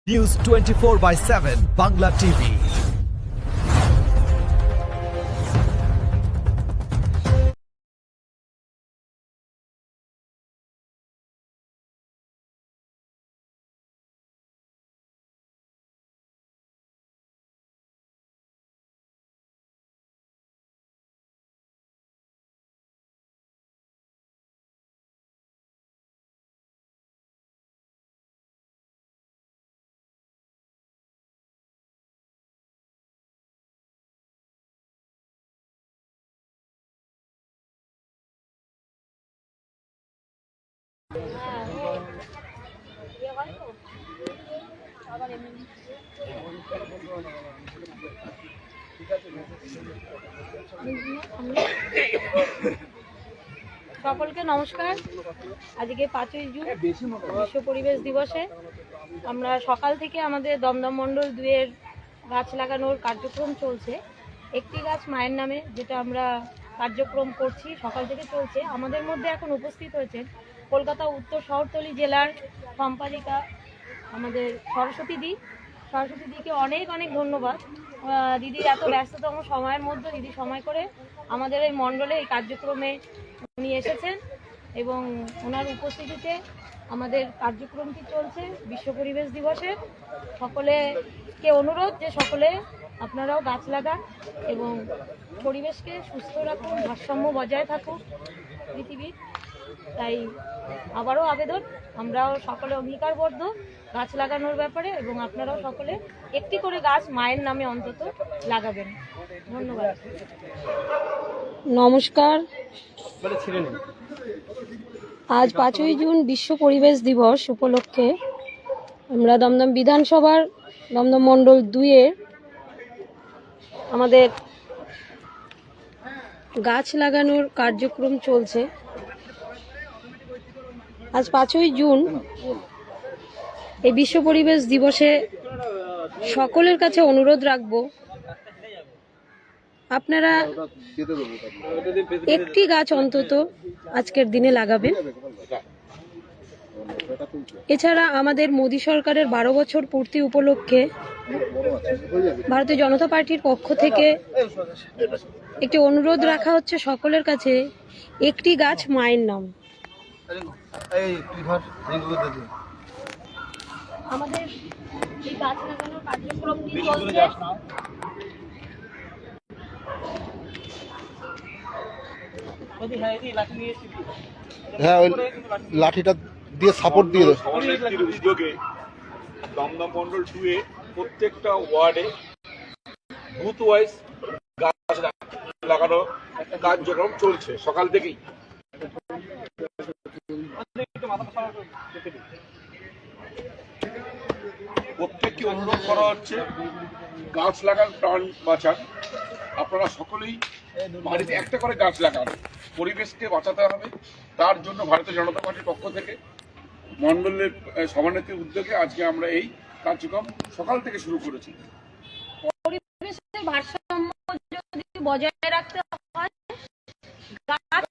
News 24/7 Bangla TV. সকলকে নমস্কার। আজকে 5ই জুন বিশ্ব পরিবেশ দিবসে আমরা সকাল থেকে আমাদের দমদম মণ্ডল 2-এর গাছ লাগানোর কার্যক্রম চলছে। একটি গাছ মায়ের নামে, যেটা আমরা কার্যক্রম করছি সকাল থেকে চলছে। আমাদের মধ্যে এখন উপস্থিত হয়েছেন কলকাতা উত্তর শহরতলি জেলার সম্পাদিকা আমাদের সরস্বতী দিকে অনেক অনেক ধন্যবাদ। দিদি এত ব্যস্ততম সময়ের মধ্যে দিদি সময় করে আমাদের এই মণ্ডলে এই কার্যক্রমে উনি এসেছেন এবং ওনার উপস্থিতিতে আমাদের কার্যক্রমটি চলছে বিশ্ব পরিবেশ দিবসে। সকলেকে অনুরোধ যে সকলে আপনারাও গাছ লাগান এবং পরিবেশকে সুস্থ রাখুন, ভারসাম্য বজায় থাকুক পৃথিবীর। তাই আবারও আবেদন, আমরাও সকলে অঙ্গীকারবদ্ধ গাছ লাগানোর ব্যাপারে, এবং আপনারাও সকলে একটি করে গাছ মায়ের নামে অন্তত লাগাবেন। ধন্যবাদ। নমস্কার। আজ 5ই জুন বিশ্ব পরিবেশ দিবস উপলক্ষে আমরা দমদম বিধানসভার দমদম মণ্ডল 2-এর আমাদের গাছ লাগানোর কার্যক্রম চলছে। আজ 5ই জুন এই বিশ্ব পরিবেশ দিবসে সকলের কাছে অনুরোধ রাখবো, আপনারা একটি গাছ অন্তত আজকের দিনে লাগাবেন। এছাড়া আমাদের মোদী সরকারের 12 বছর পূর্তি উপলক্ষে ভারতীয় জনতা পার্টির পক্ষ থেকে একটি অনুরোধ রাখা হচ্ছে সকলের কাছে, একটি গাছ মায়ের নাম। আমাদের এই গাছ লাগানোর কার্যক্রমটি চলছে। হ্যাঁ, ওই লাঠিটা দিয়ে সাপোর্ট দিয়ে দাও। উদ্যোগে দমদম মন্ডল 2-এ প্রত্যেকটা ওয়ার্ডে বুথ ওয়াইজ গাছ লাগানো কার্যক্রম চলছে সকাল থেকেই। প্রত্যেককে অনুরোধ করা হচ্ছে, গাছ লাগান, প্রাণ বাঁচান। আপনারা সকলেই বাড়িতে একটা করে গাছ লাগান, পরিবেশকে বাঁচাতে হবে। তার জন্য ভারতীয় জনতা পার্টির পক্ষ থেকে মন্ডলের সভানেত্রীর উদ্যোগে আজকে আমরা এই কার্যক্রম সকাল থেকে শুরু করেছি। পরিবেশের ভারসাম্য যদি বজায় রাখতে হয়, গাছ